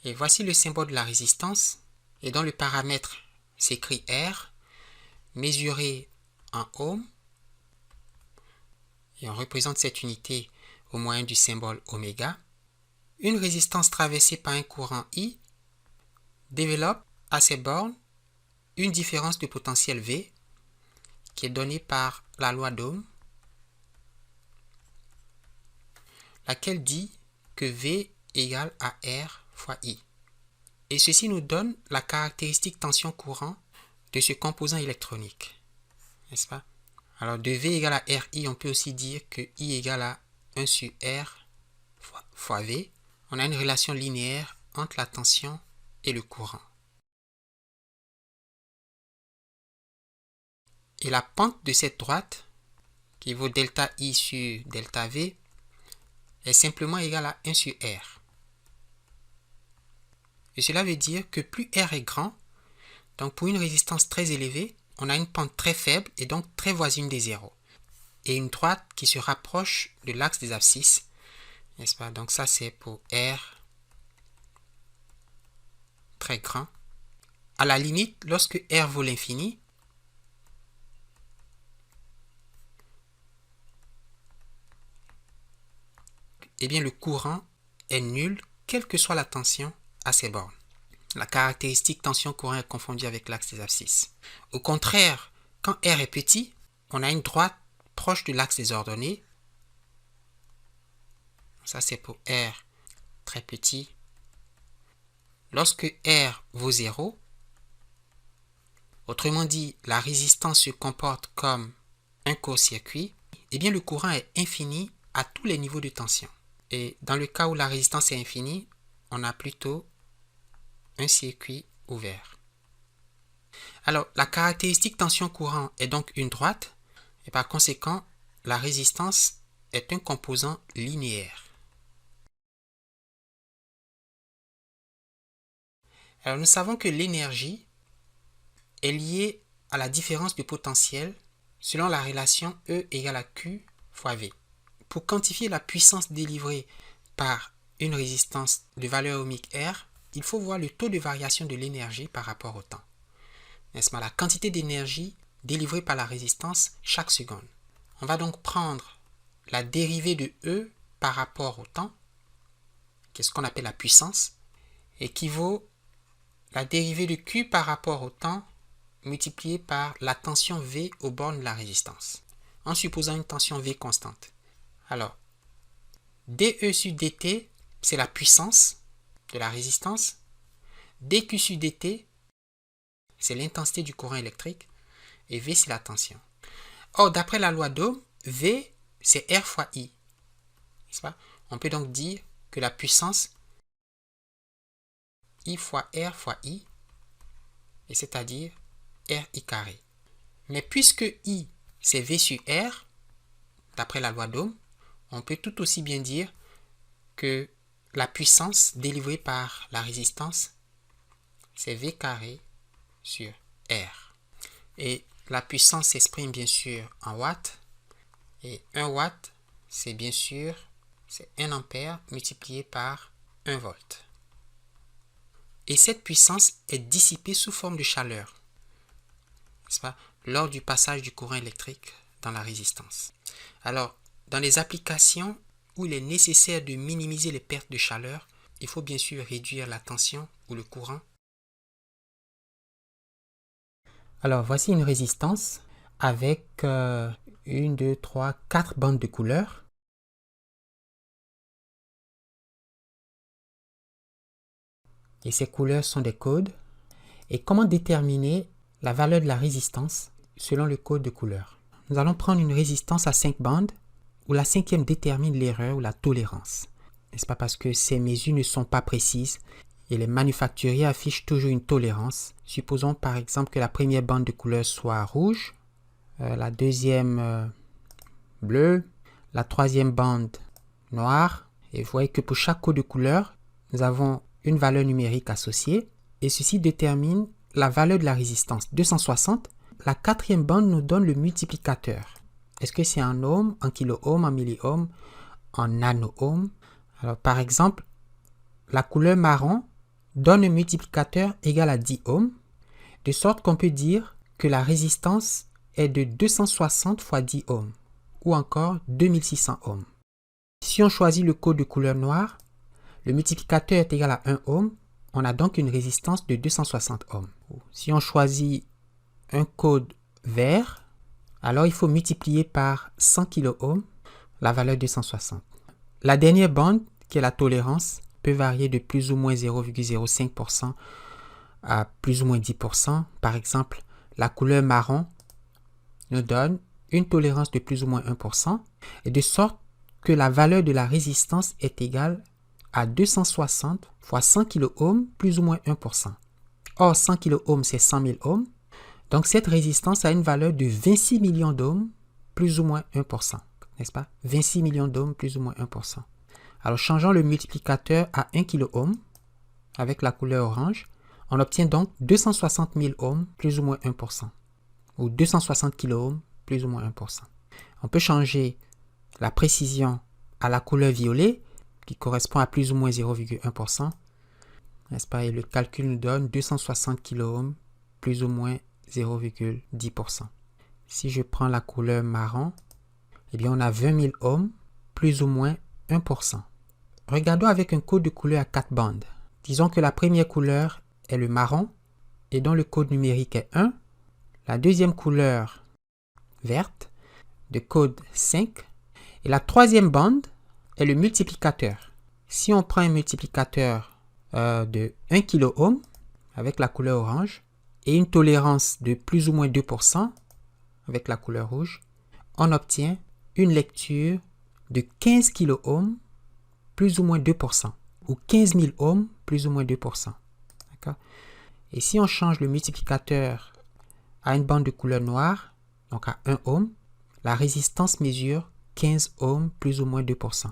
Et voici le symbole de la résistance. Et dans le paramètre, s'écrit R, mesuré en ohms. Et on représente cette unité au moyen du symbole oméga. Une résistance traversée par un courant I développe à ses bornes une différence de potentiel V qui est donnée par la loi d'Ohm, laquelle dit que V égale à R fois I. Et ceci nous donne la caractéristique tension-courant de ce composant électronique. N'est-ce pas? Alors de V égale à RI, on peut aussi dire que I égale à 1 sur R fois V. On a une relation linéaire entre la tension et le courant. Et la pente de cette droite, qui vaut delta I sur delta V, est simplement égale à 1 sur R. Et cela veut dire que plus R est grand, donc pour une résistance très élevée, on a une pente très faible et donc très voisine des zéros. Et une droite qui se rapproche de l'axe des abscisses, n'est-ce pas? Donc ça c'est pour R très grand. À la limite, lorsque R vaut l'infini, eh bien le courant est nul, quelle que soit la tension à ces bornes. La caractéristique tension-courant est confondue avec l'axe des abscisses. Au contraire, quand R est petit, on a une droite proche de l'axe des ordonnées. Ça c'est pour R très petit. Lorsque R vaut 0, autrement dit, la résistance se comporte comme un court-circuit, eh bien le courant est infini à tous les niveaux de tension. Et dans le cas où la résistance est infinie, on a plutôt un circuit ouvert. Alors, la caractéristique tension-courant est donc une droite, et par conséquent, la résistance est un composant linéaire. Alors, nous savons que l'énergie est liée à la différence de potentiel selon la relation E égale à Q fois V. Pour quantifier la puissance délivrée par une résistance de valeur ohmique R, il faut voir le taux de variation de l'énergie par rapport au temps. N'est-ce pas? La quantité d'énergie délivrée par la résistance chaque seconde. On va donc prendre la dérivée de E par rapport au temps, qui est ce qu'on appelle la puissance, équivaut la dérivée de Q par rapport au temps multipliée par la tension V aux bornes de la résistance, en supposant une tension V constante. Alors, dE sur dt, c'est la puissance de la résistance. dQ sur dt, c'est l'intensité du courant électrique. Et V, c'est la tension. Or, d'après la loi d'Ohm, V, c'est R fois I. N'est-ce pas? On peut donc dire que la puissance I fois R fois I, et c'est-à-dire RI carré. Mais puisque I, c'est V sur R, d'après la loi d'Ohm, on peut tout aussi bien dire que la puissance délivrée par la résistance, c'est V carré sur R. Et la puissance s'exprime bien sûr en watts. Et 1 watt, c'est bien sûr, c'est 1 ampère multiplié par 1 volt. Et cette puissance est dissipée sous forme de chaleur, n'est-ce pas, lors du passage du courant électrique dans la résistance. Alors, dans les applications où il est nécessaire de minimiser les pertes de chaleur, il faut bien sûr réduire la tension ou le courant. Alors, voici une résistance avec 1, 2, 3, 4 bandes de couleurs. Et ces couleurs sont des codes. Et comment déterminer la valeur de la résistance selon le code de couleur? Nous allons prendre une résistance à 5 bandes où la cinquième détermine l'erreur ou la tolérance. N'est-ce pas, parce que ces mesures ne sont pas précises et les manufacturiers affichent toujours une tolérance. Supposons par exemple que la première bande de couleur soit rouge, la deuxième bleue, la troisième bande noire. Et vous voyez que pour chaque code de couleur, nous avons une valeur numérique associée. Et ceci détermine la valeur de la résistance. 260, la quatrième bande nous donne le multiplicateur. Est-ce que c'est en ohm, en kilo-ohm, en milli-ohm, en nano-ohm? Alors par exemple, la couleur marron donne un multiplicateur égal à 10 ohms, de sorte qu'on peut dire que la résistance est de 260 fois 10 ohms, ou encore 2600 ohms. Si on choisit le code de couleur noire, le multiplicateur est égal à 1 ohm, on a donc une résistance de 260 ohms. Si on choisit un code vert, alors il faut multiplier par 100 kΩ la valeur 260. La dernière bande, qui est la tolérance, peut varier de plus ou moins 0,05% à plus ou moins 10%. Par exemple, la couleur marron nous donne une tolérance de plus ou moins 1%, et de sorte que la valeur de la résistance est égale à 260 fois 100 kΩ plus ou moins 1%. Or, 100 kΩ, c'est 100 000 ohms. Donc, cette résistance a une valeur de 26 millions d'ohms plus ou moins 1%. N'est-ce pas? 26 millions d'ohms plus ou moins 1%. Alors, changeons le multiplicateur à 1 kΩ avec la couleur orange. On obtient donc 260 000 ohms plus ou moins 1%. Ou 260 kΩ plus ou moins 1%. On peut changer la précision à la couleur violet, qui correspond à plus ou moins 0,1%. N'est-ce pas? Et le calcul nous donne 260 kΩ plus ou moins 0,10%. Si je prends la couleur marron, eh bien on a 20 000 ohms plus ou moins 1%. Regardons avec un code de couleur à 4 bandes. Disons que la première couleur est le marron et dont le code numérique est 1. La deuxième couleur verte de code 5. Et la troisième bande est le multiplicateur. Si on prend un multiplicateur de 1 kΩ avec la couleur orange et une tolérance de plus ou moins 2% avec la couleur rouge, on obtient une lecture de 15 kΩ plus ou moins 2% ou 15 000 ohms plus ou moins 2%. D'accord? Et si on change le multiplicateur à une bande de couleur noire, donc à 1 ohm, la résistance mesure 15 ohms plus ou moins 2%.